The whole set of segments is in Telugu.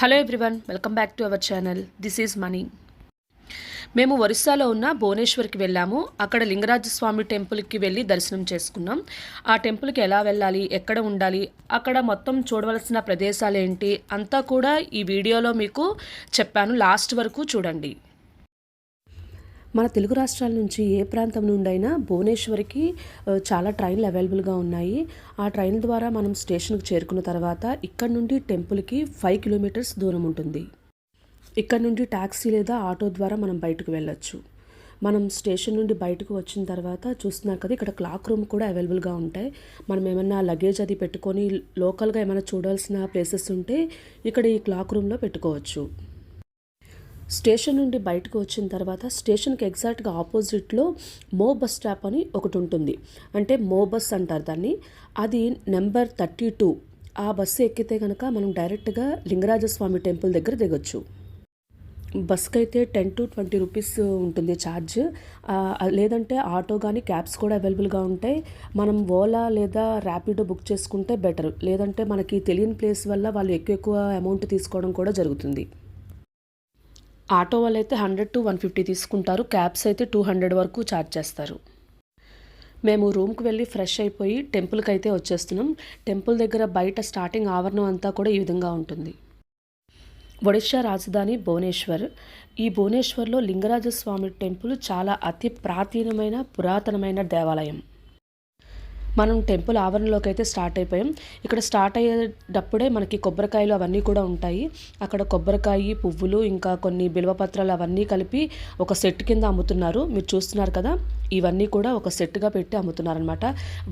Hello everyone, welcome back to our channel. This is money. మేము ఒరిస్సాలో ఉన్న భువనేశ్వర్కి వెళ్ళాము. అక్కడ లింగరాజస్వామి టెంపుల్కి వెళ్ళి దర్శనం చేసుకున్నాం. ఆ టెంపుల్కి ఎలా వెళ్ళాలి, ఎక్కడ ఉండాలి, అక్కడ మొత్తం చూడవలసిన ప్రదేశాలు ఏంటి అంతా కూడా ఈ వీడియోలో మీకు చెప్పాను. లాస్ట్ వరకు చూడండి. మన తెలుగు రాష్ట్రాల నుంచి ఏ ప్రాంతం నుండి అయినా భువనేశ్వర్కి చాలా ట్రైన్లు అవైలబుల్గా ఉన్నాయి. ఆ ట్రైన్ ద్వారా మనం స్టేషన్కి చేరుకున్న తర్వాత ఇక్కడ నుండి టెంపుల్కి 5 కిలోమీటర్స్ దూరం ఉంటుంది. ఇక్కడ నుండి ట్యాక్సీ లేదా ఆటో ద్వారా మనం బయటకు వెళ్ళొచ్చు. మనం స్టేషన్ నుండి బయటకు వచ్చిన తర్వాత చూస్తున్నారు కదా, ఇక్కడ క్లాక్ రూమ్ కూడా అవైలబుల్గా ఉంటాయి. మనం ఏమన్నా లగేజ్ అది పెట్టుకొని లోకల్గా ఏమైనా చూడాల్సిన ప్లేసెస్ ఉంటే ఇక్కడ ఈ క్లాక్ రూమ్లో పెట్టుకోవచ్చు. స్టేషన్ నుండి బయటకు వచ్చిన తర్వాత స్టేషన్కి ఎగ్జాక్ట్గా ఆపోజిట్లో మో బస్ స్టాప్ అని ఒకటి ఉంటుంది. అంటే మో బస్ అంటారు దాన్ని. అది నెంబర్ 32. ఆ బస్సు ఎక్కితే కనుక మనం డైరెక్ట్గా లింగరాజస్వామి టెంపుల్ దగ్గర దిగొచ్చు. బస్కి అయితే 10 to 20 రూపీస్ ఉంటుంది ఛార్జ్. లేదంటే ఆటో కానీ క్యాబ్స్ కూడా అవైలబుల్గా ఉంటాయి. మనం ఓలా లేదా ర్యాపిడో బుక్ చేసుకుంటే బెటర్. లేదంటే మనకి తెలియని ప్లేస్ వల్ల వాళ్ళు ఎక్కువ అమౌంట్ తీసుకోవడం కూడా జరుగుతుంది. ఆటో వాళ్ళు అయితే 100 to 150 తీసుకుంటారు. క్యాబ్స్ అయితే 200 వరకు ఛార్జ్ చేస్తారు. మేము రూమ్కి వెళ్ళి ఫ్రెష్ అయిపోయి టెంపుల్కి అయితే వచ్చేస్తున్నాం. టెంపుల్ దగ్గర బయట స్టార్టింగ్ ఆవరణం అంతా కూడా ఈ విధంగా ఉంటుంది. ఒడిషా రాజధాని భువనేశ్వర్. ఈ భువనేశ్వర్లో లింగరాజస్వామి టెంపుల్ చాలా అతి ప్రాచీనమైన పురాతనమైన దేవాలయం. మనం టెంపుల్ ఆవరణలోకి అయితే స్టార్ట్ అయిపోయాం. ఇక్కడ స్టార్ట్ అయ్యేటప్పుడే మనకి కొబ్బరికాయలు అవన్నీ కూడా ఉంటాయి. అక్కడ కొబ్బరికాయ, పువ్వులు, ఇంకా కొన్ని బిల్వపత్రాలు అవన్నీ కలిపి ఒక సెట్ కింద అమ్ముతున్నారు. మీరు చూస్తున్నారు కదా, ఇవన్నీ కూడా ఒక సెట్గా పెట్టి అమ్ముతున్నారనమాట.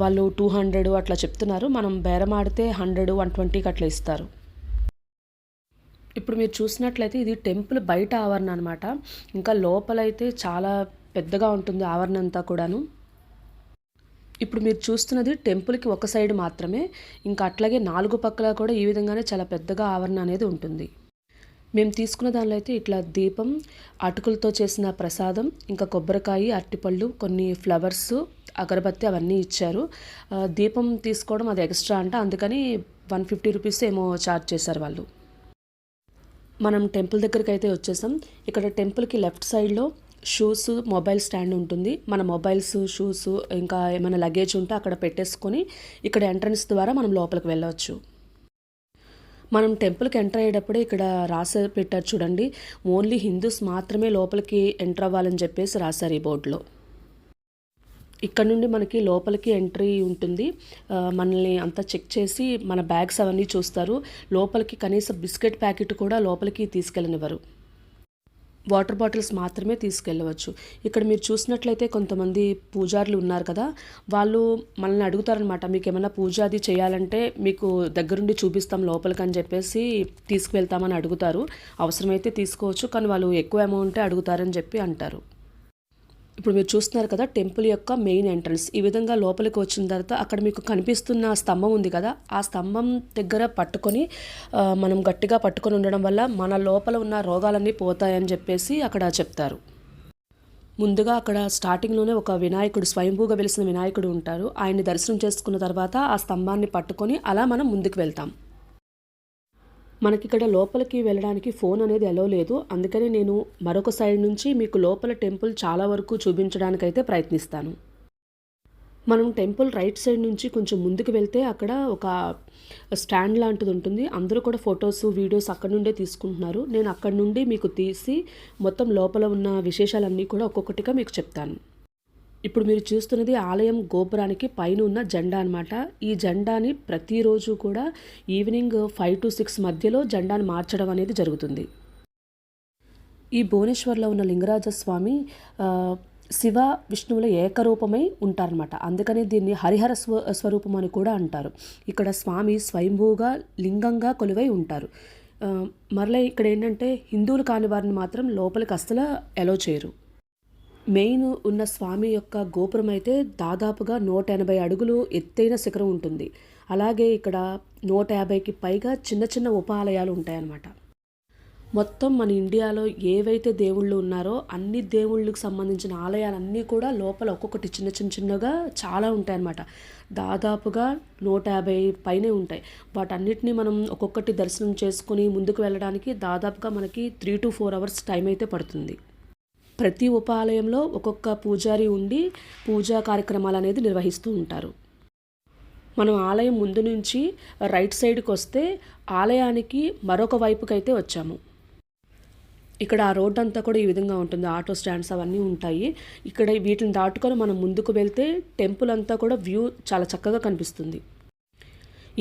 వాళ్ళు 200 అట్లా చెప్తున్నారు. మనం బేరం ఆడితే 100, 120కి అట్లా ఇస్తారు. ఇప్పుడు మీరు చూసినట్లయితే ఇది టెంపుల్ బయట ఆవరణ అనమాట. ఇంకా లోపలైతే చాలా పెద్దగా ఉంటుంది ఆవరణ అంతా కూడాను. ఇప్పుడు మీరు చూస్తున్నది టెంపుల్కి ఒక సైడ్ మాత్రమే. ఇంకా అట్లాగే 4 పక్కల కూడా ఈ విధంగానే చాలా పెద్దగా ఆవరణ అనేది ఉంటుంది. మేము తీసుకున్న దానిలో అయితే ఇట్లా దీపం, అటుకులతో చేసిన ప్రసాదం, ఇంకా కొబ్బరికాయ, అరటిపళ్ళు, కొన్ని ఫ్లవర్స్, అగరబత్తి అవన్నీ ఇచ్చారు. దీపం తీసుకోవడం అది ఎక్స్ట్రా అంట, అందుకని 150 రూపీస్ ఏమో ఛార్జ్ చేశారు వాళ్ళు. మనం టెంపుల్ దగ్గరికి అయితే వచ్చేసాం. ఇక్కడ టెంపుల్కి లెఫ్ట్ సైడ్లో షూస్, మొబైల్ స్టాండ్ ఉంటుంది. మన మొబైల్స్, షూస్, ఇంకా ఏమైనా లగేజ్ ఉంటే అక్కడ పెట్టేసుకొని ఇక్కడ ఎంట్రన్స్ ద్వారా మనం లోపలికి వెళ్ళవచ్చు. మనం టెంపుల్కి ఎంటర్ అయ్యేటప్పుడే ఇక్కడ రాసి పెట్టారు చూడండి, ఓన్లీ హిందూస్ మాత్రమే లోపలికి ఎంటర్ అవ్వాలని చెప్పేసి రాశారు ఈ బోర్డులో. ఇక్కడ నుండి మనకి లోపలికి ఎంట్రీ ఉంటుంది. మనల్ని అంతా చెక్ చేసి మన బ్యాగ్స్ అవన్నీ చూస్తారు. లోపలికి కనీసం బిస్కెట్ ప్యాకెట్ కూడా లోపలికి తీసుకెళ్ళనివ్వరు. వాటర్ బాటిల్స్ మాత్రమే తీసుకెళ్ళవచ్చు. ఇక్కడ మీరు చూసినట్లయితే కొంతమంది పూజారులు ఉన్నారు కదా, వాళ్ళు మనల్ని అడుగుతారనమాట, మీకు ఏమైనా పూజ అది చేయాలంటే మీకు దగ్గరుండి చూపిస్తాం లోపలికి అని చెప్పేసి తీసుకువెళ్తామని అడుగుతారు. అవసరమైతే తీసుకోవచ్చు, కానీ వాళ్ళు ఎక్కువ అమౌంటే అడుగుతారని చెప్పి అంటారు. ఇప్పుడు మీరు చూస్తున్నారు కదా, టెంపుల్ యొక్క మెయిన్ ఎంట్రన్స్. ఈ విధంగా లోపలికి వచ్చిన తర్వాత అక్కడ మీకు కనిపిస్తున్న స్తంభం ఉంది కదా, ఆ స్తంభం దగ్గర పట్టుకొని మనం గట్టిగా పట్టుకొని ఉండడం వల్ల మన లోపల ఉన్న రోగాలన్నీ పోతాయని చెప్పేసి అక్కడ చెప్తారు. ముందుగా అక్కడ స్టార్టింగ్లోనే ఒక వినాయకుడు, స్వయంభూగా వెలిసిన వినాయకుడు ఉంటారు. ఆయన్ని దర్శనం చేసుకున్న తర్వాత ఆ స్తంభాన్ని పట్టుకొని అలా మనం ముందుకు వెళ్తాం. మనకి ఇక్కడ లోపలికి వెళ్ళడానికి ఫోన్ అనేది అలో లేదు. అందుకని నేను మరొక సైడ్ నుంచి మీకు లోపల టెంపుల్ చాలా వరకు చూపించడానికైతే ప్రయత్నిస్తాను. మనం టెంపుల్ రైట్ సైడ్ నుంచి కొంచెం ముందుకు వెళ్తే అక్కడ ఒక స్టాండ్ లాంటిది ఉంటుంది. అందరూ కూడా ఫొటోస్, వీడియోస్ అక్కడ నుండే తీసుకుంటున్నారు. నేను అక్కడ నుండి మీకు తీసి మొత్తం లోపల ఉన్న విశేషాలన్నీ కూడా ఒక్కొక్కటిగా మీకు చెప్తాను. ఇప్పుడు మీరు చూస్తున్నది ఆలయం గోపురానికి పైన ఉన్న జెండా అనమాట. ఈ జెండాని ప్రతిరోజు కూడా ఈవినింగ్ 5 to 6 మధ్యలో జెండాని మార్చడం అనేది జరుగుతుంది. ఈ భువనేశ్వర్లో ఉన్న లింగరాజస్వామి శివ విష్ణువుల ఏకరూపమై ఉంటారనమాట. అందుకనే దీన్ని హరిహర స్వరూపం అని కూడా అంటారు. ఇక్కడ స్వామి స్వయంభూగా లింగంగా కొలువై ఉంటారు. మరలా ఇక్కడ ఏంటంటే హిందువులు కాని వారిని మాత్రం లోపలికి అస్సలు అలో చేయరు. మెయిన్ ఉన్న స్వామి యొక్క గోపురం అయితే దాదాపుగా 180 అడుగులు ఎత్తైన శిఖరం ఉంటుంది. అలాగే ఇక్కడ 150కి పైగా చిన్న చిన్న ఉపాలయాలు ఉంటాయన్నమాట. మొత్తం మన ఇండియాలో ఏవైతే దేవుళ్ళు ఉన్నారో అన్ని దేవుళ్ళకి సంబంధించిన ఆలయాలన్నీ కూడా లోపల ఒక్కొక్కటి చిన్నగా చాలా ఉంటాయన్నమాట. దాదాపుగా 150 పైనే ఉంటాయి. వాటన్నిటిని మనం ఒక్కొక్కటి దర్శనం చేసుకుని ముందుకు వెళ్ళడానికి దాదాపుగా మనకి 3 to 4 అవర్స్ టైం అయితే పడుతుంది. ప్రతి ఉపాలయంలో ఒక్కొక్క పూజారి ఉండి పూజా కార్యక్రమాలు అనేది నిర్వహిస్తూ ఉంటారు. మనం ఆలయం ముందు నుంచి రైట్ సైడ్కి వస్తే ఆలయానికి మరొక వైపుకైతే వచ్చాము. ఇక్కడ ఆ రోడ్ అంతా కూడా ఈ విధంగా ఉంటుంది. ఆటో స్టాండ్స్ అవన్నీ ఉంటాయి. ఇక్కడ వీటిని దాటుకొని మనం ముందుకు వెళ్తే టెంపుల్ అంతా కూడా వ్యూ చాలా చక్కగా కనిపిస్తుంది.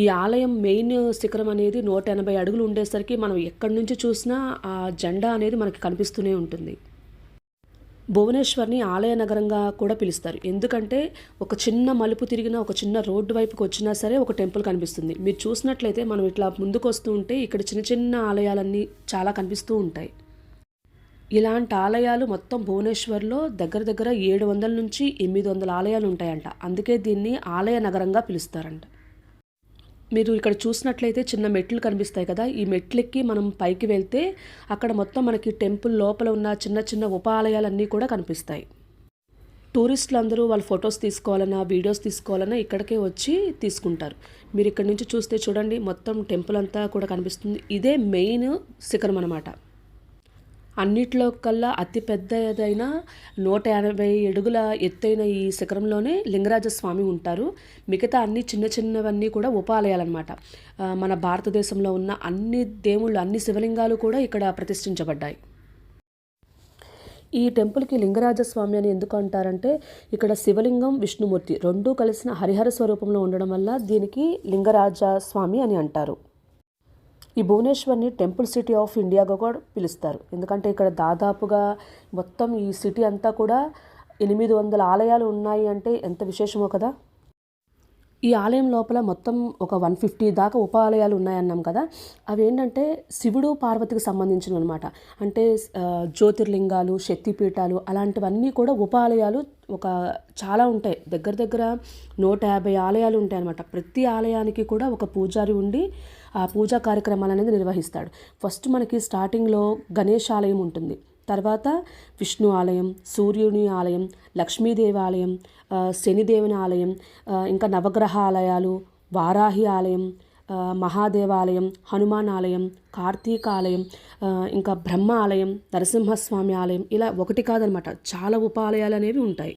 ఈ ఆలయం మెయిన్ శిఖరం అనేది 180 అడుగులు ఉండేసరికి మనం ఎక్కడి నుంచి చూసినా ఆ జెండా అనేది మనకి కనిపిస్తూనే ఉంటుంది. భువనేశ్వర్ని ఆలయ నగరంగా కూడా పిలుస్తారు. ఎందుకంటే ఒక చిన్న మలుపు తిరిగిన ఒక చిన్న రోడ్డు వైపుకి వచ్చినా సరే ఒక టెంపుల్ కనిపిస్తుంది. మీరు చూసినట్లయితే మనం ఇట్లా ముందుకు వస్తూ ఉంటే ఇక్కడ చిన్న ఆలయాలన్నీ చాలా కనిపిస్తూ ఉంటాయి. ఇలాంటి ఆలయాలు మొత్తం భువనేశ్వర్లో దగ్గర 700 నుంచి 800 ఆలయాలు ఉంటాయంట. అందుకే దీన్ని ఆలయ నగరంగా పిలుస్తారంట. మీరు ఇక్కడ చూసినట్లయితే చిన్న మెట్లు కనిపిస్తాయి కదా, ఈ మెట్లెక్కి మనం పైకి వెళ్తే అక్కడ మొత్తం మనకి టెంపుల్ లోపల ఉన్న చిన్న ఉపాలయాలన్నీ కూడా కనిపిస్తాయి. టూరిస్టులు అందరూ వాళ్ళ ఫొటోస్ తీసుకోవాలన్నా వీడియోస్ తీసుకోవాలన్నా ఇక్కడికే వచ్చి తీసుకుంటారు. మీరు ఇక్కడ నుంచి చూస్తే చూడండి, మొత్తం టెంపుల్ అంతా కూడా కనిపిస్తుంది. ఇదే మెయిన్ శిఖరం అన్నమాట. అన్నిట్లో కల్లా అతి పెద్దదైన 180 అడుగుల ఎత్తైన ఈ శిఖరంలోనే లింగరాజస్వామి ఉంటారు. మిగతా అన్ని చిన్నవన్నీ కూడా ఉపాలయాలన్నమాట. మన భారతదేశంలో ఉన్న అన్ని దేవుళ్ళు, అన్ని శివలింగాలు కూడా ఇక్కడ ప్రతిష్ఠించబడ్డాయి. ఈ టెంపుల్కి లింగరాజస్వామి అని ఎందుకు అంటారంటే ఇక్కడ శివలింగం, విష్ణుమూర్తి రెండూ కలిసిన హరిహర స్వరూపంలో ఉండడం వల్ల దీనికి లింగరాజస్వామి అని అంటారు. ఈ భువనేశ్వర్ని టెంపుల్ సిటీ ఆఫ్ ఇండియాగా కూడా పిలుస్తారు. ఎందుకంటే ఇక్కడ దాదాపుగా మొత్తం ఈ సిటీ అంతా కూడా 800 ఆలయాలు ఉన్నాయి అంటే ఎంత విశేషమో కదా. ఈ ఆలయం లోపల మొత్తం ఒక 150 దాకా ఉపాలయాలు ఉన్నాయన్నాం కదా. అవి ఏంటంటే శివుడు పార్వతికి సంబంధించినవి అనమాట. అంటే జ్యోతిర్లింగాలు, శక్తిపీఠాలు అలాంటివన్నీ కూడా ఉపాలయాలు చాలా ఉంటాయి. దగ్గర 150 ఆలయాలు ఉంటాయి అన్నమాట. ప్రతి ఆలయానికి కూడా ఒక పూజారి ఉండి ఆ పూజా కార్యక్రమాలు అనేది నిర్వహిస్తాడు. ఫస్ట్ మనకి స్టార్టింగ్లో గణేష్ ఆలయం ఉంటుంది. తర్వాత విష్ణు ఆలయం, సూర్యుని ఆలయం, లక్ష్మీదేవి ఆలయం, శనిదేవుని ఆలయం, ఇంకా నవగ్రహ ఆలయాలు, వారాహి ఆలయం, మహాదేవాలయం, హనుమాన్ ఆలయం, కార్తీక ఆలయం, ఇంకా బ్రహ్మ ఆలయం, నరసింహస్వామి ఆలయం, ఇలా ఒకటి కాదనమాట, చాలా ఉపాలయాలు అనేవి ఉంటాయి.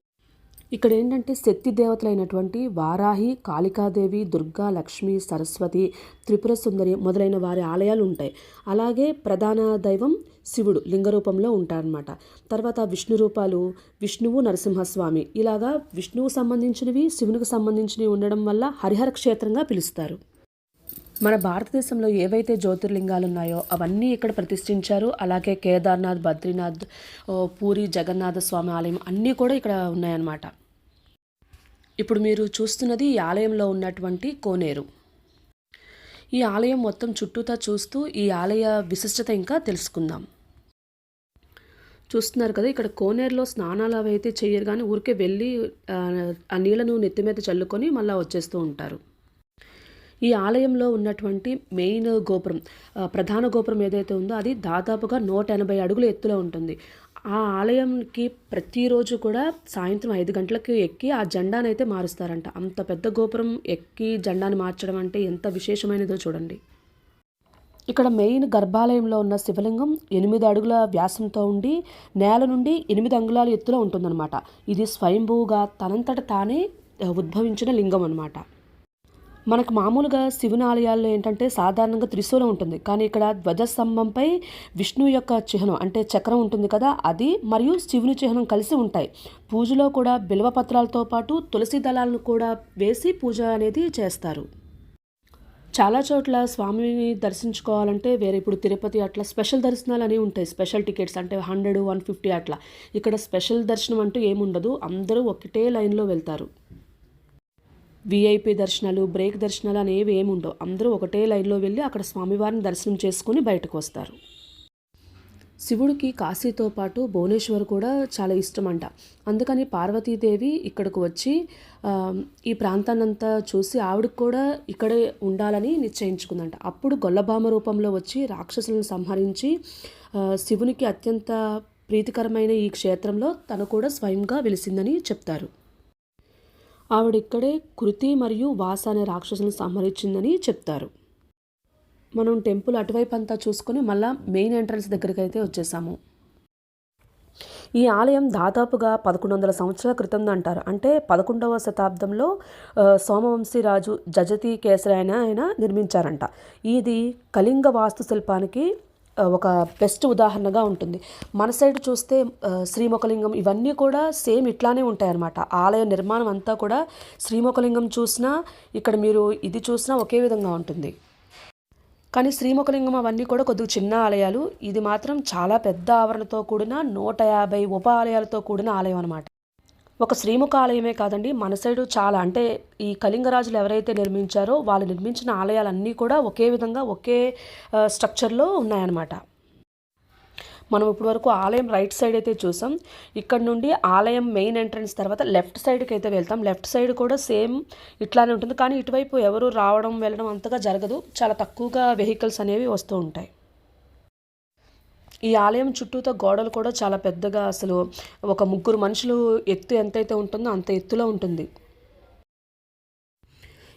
ఇక్కడ ఏంటంటే శక్తి దేవతలైనటువంటి వారాహి, కాళికాదేవి, దుర్గా, లక్ష్మి, సరస్వతి, త్రిపుర సుందరి మొదలైన వారి ఆలయాలు ఉంటాయి. అలాగే ప్రధాన దైవం శివుడు లింగ రూపంలో ఉంటారనమాట. తర్వాత విష్ణు రూపాలు విష్ణువు, నరసింహస్వామి, ఇలాగా విష్ణువు సంబంధించినవి, శివునికి సంబంధించినవి ఉండడం వల్ల హరిహర క్షేత్రంగా పిలుస్తారు. మన భారతదేశంలో ఏవైతే జ్యోతిర్లింగాలు ఉన్నాయో అవన్నీ ఇక్కడ ప్రతిష్ఠించారు. అలాగే కేదార్నాథ్, బద్రీనాథ్, పూరి జగన్నాథ స్వామి ఆలయం అన్నీ కూడా ఇక్కడ ఉన్నాయన్నమాట. ఇప్పుడు మీరు చూస్తున్నది ఈ ఆలయంలో ఉన్నటువంటి కోనేరు. ఈ ఆలయం మొత్తం చుట్టూతా చూస్తూ ఈ ఆలయ విశిష్టత ఇంకా తెలుసుకుందాం. చూస్తున్నారు కదా, ఇక్కడ కోనేరులో స్నానాలు అవి అయితే చేయరు, కానీ ఊరికే వెళ్ళి ఆ నీళ్లను నెత్తి మీద చల్లుకొని మళ్ళీ వచ్చేస్తూ ఉంటారు. ఈ ఆలయంలో ఉన్నటువంటి మెయిన్ గోపురం, ప్రధాన గోపురం ఏదైతే ఉందో అది దాదాపుగా 180 అడుగుల ఎత్తులో ఉంటుంది. ఆ ఆలయంకి ప్రతిరోజు కూడా సాయంత్రం 5 గంటలకు ఎక్కి ఆ జెండాను అయితే మారుస్తారంట. అంత పెద్ద గోపురం ఎక్కి జెండాను మార్చడం అంటే ఎంత విశేషమైనదో చూడండి. ఇక్కడ మెయిన్ గర్భాలయంలో ఉన్న శివలింగం 8 అడుగుల వ్యాసంతో ఉండి నేల నుండి 8 అంగుళాల ఎత్తులో ఉంటుందన్నమాట. ఇది స్వయంభూగా తనంతట తానే ఉద్భవించిన లింగం అన్నమాట. మనకు మామూలుగా శివుని ఆలయాల్లో ఏంటంటే సాధారణంగా త్రిశూలం ఉంటుంది, కానీ ఇక్కడ ధ్వజస్తంభంపై విష్ణువు యొక్క చిహ్నం అంటే చక్రం ఉంటుంది కదా, అది మరియు శివుని చిహ్నం కలిసి ఉంటాయి. పూజలో కూడా బిల్వపత్రాలతో పాటు తులసి దళాలను కూడా వేసి పూజ అనేది చేస్తారు. చాలా చోట్ల స్వామిని దర్శించుకోవాలంటే వేరే ఇప్పుడు తిరుపతి అట్లా స్పెషల్ దర్శనాలు అనేవి ఉంటాయి. స్పెషల్ టికెట్స్ అంటే 100, 150 అట్లా. ఇక్కడ స్పెషల్ దర్శనం అంటూ ఏముండదు, అందరూ ఒకటే లైన్లో వెళ్తారు. విఐపి దర్శనాలు, బ్రేక్ దర్శనాలు అనేవి ఏమి ఉండవు. అందరూ ఒకటే లైన్లో వెళ్ళి అక్కడ స్వామివారిని దర్శనం చేసుకుని బయటకు వస్తారు. శివుడికి కాశీతో పాటు భువనేశ్వర్ కూడా చాలా ఇష్టమంట. అందుకని పార్వతీదేవి ఇక్కడికి వచ్చి ఈ ప్రాంతాన్నంతా చూసి ఆవిడకి కూడా ఇక్కడే ఉండాలని నిశ్చయించుకుందంట. అప్పుడు గొల్లభామ రూపంలో వచ్చి రాక్షసులను సంహరించి శివునికి అత్యంత ప్రీతికరమైన ఈ క్షేత్రంలో తను కూడా స్వయంగా వెలిసిందని చెప్తారు. ఆవిడిక్కడే కృతి మరియు వాస అనే రాక్షసులను సంహరించిందని చెప్తారు. మనం టెంపుల్ అటువైపు అంతా చూసుకొని మళ్ళీ మెయిన్ ఎంట్రన్స్ దగ్గరికి అయితే వచ్చేసాము. ఈ ఆలయం దాదాపుగా 1100 సంవత్సరాల క్రితం అంటారు. అంటే 11వ శతాబ్దంలో సోమవంశీ రాజు జజతి కేసరి ఆయన నిర్మించారంట. ఇది కళింగ వాస్తుశిల్పానికి ఒక బెస్ట్ ఉదాహరణగా ఉంటుంది. మన సైడ్ చూస్తే శ్రీముఖలింగం ఇవన్నీ కూడా సేమ్ ఇట్లానే ఉంటాయన్నమాట. ఆలయ నిర్మాణం అంతా కూడా శ్రీముఖలింగం చూసినా ఇక్కడ మీరు ఇది చూసినా ఒకే విధంగా ఉంటుంది. కానీ శ్రీముఖలింగం అవన్నీ కూడా కొద్దిగా చిన్న ఆలయాలు. ఇది మాత్రం చాలా పెద్ద ఆవరణతో కూడిన 150 ఉప ఆలయాలతో కూడిన ఆలయం అనమాట. ఒక శ్రీముఖ ఆలయమే కాదండి, మన సైడు చాలా అంటే ఈ కళింగరాజులు ఎవరైతే నిర్మించారో వాళ్ళు నిర్మించిన ఆలయాలన్నీ కూడా ఒకే విధంగా ఒకే స్ట్రక్చర్లో ఉన్నాయన్నమాట. మనం ఇప్పుడు వరకు ఆలయం రైట్ సైడ్ అయితే చూసాం. ఇక్కడ నుండి ఆలయం మెయిన్ ఎంట్రన్స్ తర్వాత లెఫ్ట్ సైడ్కి అయితే వెళ్తాం. లెఫ్ట్ సైడ్ కూడా సేమ్ ఇట్లానే ఉంటుంది. కానీ ఇటువైపు ఎవరు రావడం వెళ్ళడం అంతగా జరగదు. చాలా తక్కువగా వెహికల్స్ అనేవి వస్తూ ఉంటాయి. ఈ ఆలయం చుట్టూతో గోడలు కూడా చాలా పెద్దగా, అసలు ఒక 3 మనుషులు ఎత్తు ఎంతైతే ఉంటుందో అంత ఎత్తులో ఉంటుంది.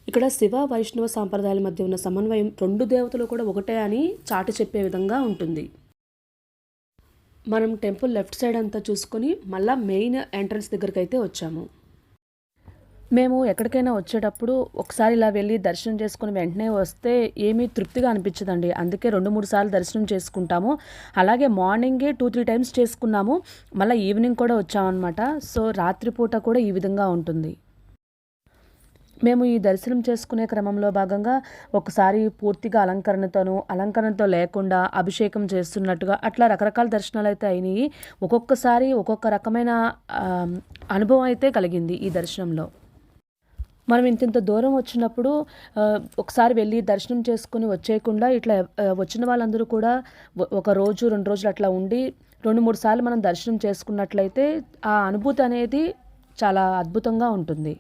ఇక్కడ శివ వైష్ణవ సాంప్రదాయాల మధ్య ఉన్న సమన్వయం 2 దేవతలు కూడా ఒకటే అని చాటి చెప్పే విధంగా ఉంటుంది. మనం టెంపుల్ లెఫ్ట్ సైడ్ అంతా చూసుకొని మళ్ళీ మెయిన్ ఎంట్రన్స్ దగ్గరికి అయితే వచ్చాము. మేము ఎక్కడికైనా వచ్చేటప్పుడు ఒకసారి ఇలా వెళ్ళి దర్శనం చేసుకుని వెంటనే వస్తే ఏమీ తృప్తిగా అనిపించదండి. అందుకే 2-3 సార్లు దర్శనం చేసుకుంటాము. అలాగే మార్నింగే 2-3 టైమ్స్ చేసుకున్నాము. మళ్ళీ ఈవినింగ్ కూడా వచ్చామన్నమాట. సో రాత్రిపూట కూడా ఈ విధంగా ఉంటుంది. మేము ఈ దర్శనం చేసుకునే క్రమంలో భాగంగా ఒకసారి పూర్తిగా అలంకరణతో లేకుండా అభిషేకం చేస్తున్నట్టుగా అట్లా రకరకాల దర్శనాలు అయితే అయినాయి. ఒక్కొక్కసారి ఒక్కొక్క రకమైన అనుభవం అయితే కలిగింది ఈ దర్శనంలో. మనం ఇంత దూరం వచ్చినప్పుడు ఒకసారి వెళ్ళి దర్శనం చేసుకుని వచ్చేయకుండా ఇట్లా వచ్చిన వాళ్ళందరూ కూడా 1 రోజు 2 రోజులు అట్లా ఉండి 2-3 సార్లు మనం దర్శనం చేసుకున్నట్లయితే ఆ అనుభూతి అనేది చాలా అద్భుతంగా ఉంటుంది.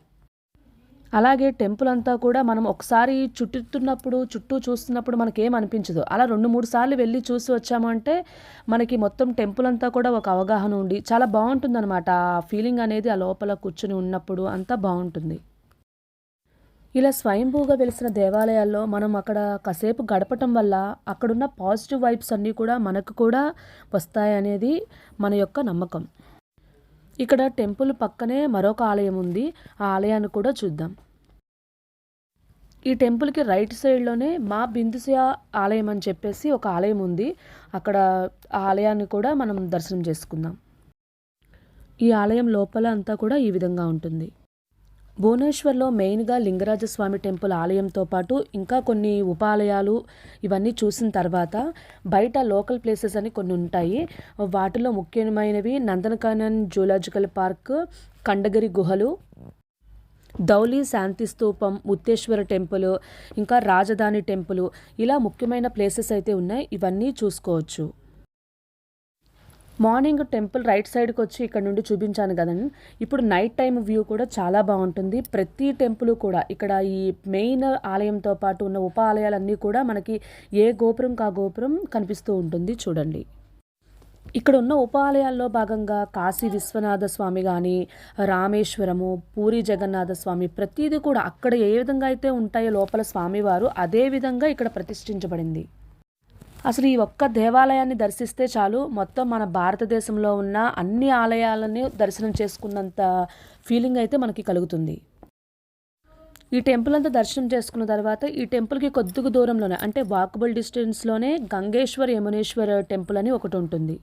అలాగే టెంపుల్ అంతా కూడా మనం ఒకసారి చుట్టూ చూస్తున్నప్పుడు మనకేం అనిపించదు. అలా 2-3 సార్లు వెళ్ళి చూసి వచ్చామంటే మనకి మొత్తం టెంపుల్ అంతా కూడా ఒక అవగాహన ఉండి చాలా బాగుంటుందన్నమాట. ఆ ఫీలింగ్ అనేది ఆ లోపల కూర్చుని ఉన్నప్పుడు అంతా బాగుంటుంది. ఇలా స్వయంభూగా వెలిసిన దేవాలయాల్లో మనం అక్కడ కాసేపు గడపటం వల్ల అక్కడున్న పాజిటివ్ వైబ్స్ అన్నీ కూడా మనకు కూడా వస్తాయనేది మన యొక్క నమ్మకం. ఇక్కడ టెంపుల్ పక్కనే మరొక ఆలయం ఉంది. ఆ ఆలయాన్ని కూడా చూద్దాం. ఈ టెంపుల్కి రైట్ సైడ్లోనే మా బిందుసయ ఆలయం అని చెప్పేసి ఒక ఆలయం ఉంది. అక్కడ ఆ ఆలయాన్ని కూడా మనం దర్శనం చేసుకుందాం. ఈ ఆలయం లోపల అంతా కూడా ఈ విధంగా ఉంటుంది. భువనేశ్వర్లో మెయిన్గా లింగరాజస్వామి టెంపుల్ ఆలయంతో పాటు ఇంకా కొన్ని ఉపాలయాలు ఇవన్నీ చూసిన తర్వాత బయట లోకల్ ప్లేసెస్ అని కొన్ని ఉంటాయి. వాటిలో ముఖ్యమైనవి నందనకానన్ జూలాజికల్ పార్క్, ఖండగిరి గుహలు, ధౌలి శాంతి స్తూపం, ముత్తేశ్వర టెంపుల్, ఇంకా రాజధాని టెంపుల్, ఇలా ముఖ్యమైన ప్లేసెస్ అయితే ఉన్నాయి. ఇవన్నీ చూసుకోవచ్చు. మార్నింగ్ టెంపుల్ రైట్ సైడ్కి వచ్చి ఇక్కడ నుండి చూపించాను కదండి. ఇప్పుడు నైట్ టైం వ్యూ కూడా చాలా బాగుంటుంది. ప్రతి టెంపుల్ కూడా ఇక్కడ ఈ మెయిన్ ఆలయంతో పాటు ఉన్న ఉప ఆలయాలన్నీ కూడా మనకి ఏ గోపురం కా గోపురం కనిపిస్తూ ఉంటుంది చూడండి. ఇక్కడ ఉన్న ఉప ఆలయాల్లో భాగంగా కాశీ విశ్వనాథ స్వామి కానీ, రామేశ్వరము, పూరి జగన్నాథ స్వామి, ప్రతిదీ కూడా అక్కడ ఏ విధంగా అయితే ఉంటాయో లోపల స్వామివారు అదే విధంగా ఇక్కడ ప్రతిష్ఠించబడింది. అసలు ఈ ఒక్క దేవాలయాన్ని దర్శిస్తే చాలు మొత్తం మన భారతదేశంలో ఉన్న అన్ని ఆలయాలని దర్శనం చేసుకున్నంత ఫీలింగ్ అయితే మనకి కలుగుతుంది. ఈ టెంపుల్ అంతా దర్శనం చేసుకున్న తర్వాత ఈ టెంపుల్కి కొద్దిగా దూరంలోనే అంటే వాకబుల్ డిస్టెన్స్లోనే గంగేశ్వర్ యమునేశ్వర్ టెంపుల్ అని ఒకటి ఉంటుంది.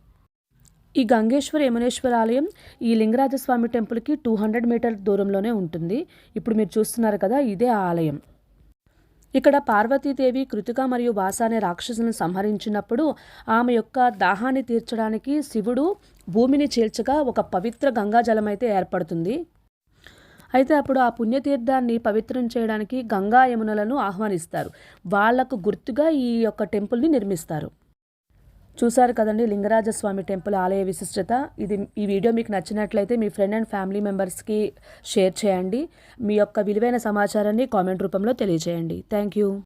ఈ గంగేశ్వర్ యమునేశ్వర ఆలయం ఈ లింగరాజస్వామి టెంపుల్కి 200 మీటర్ దూరంలోనే ఉంటుంది. ఇప్పుడు మీరు చూస్తున్నారు కదా, ఇదే ఆ ఆలయం. ఇక్కడ పార్వతీదేవి కృతిక మరియు వాస అనే రాక్షసులను సంహరించినప్పుడు ఆమె యొక్క దాహాన్ని తీర్చడానికి శివుడు భూమిని చీల్చగా ఒక పవిత్ర గంగాజలం అయితే ఏర్పడుతుంది. అయితే అప్పుడు ఆ పుణ్యతీర్థాన్ని పవిత్రం చేయడానికి గంగా యమునలను ఆహ్వానిస్తారు. వాళ్లకు గుర్తుగా ఈ యొక్క టెంపుల్ని నిర్మిస్తారు. చూసారు కదండి లింగరాజస్వామి టెంపుల్ ఆలయ విశిష్టత. ఈ వీడియో మీకు నచ్చినట్లయితే మీ ఫ్రెండ్ అండ్ ఫ్యామిలీ మెంబర్స్కి షేర్ చేయండి. మీ యొక్క విలువైన సమాచారాన్ని కామెంట్ రూపంలో తెలియజేయండి. Thank you.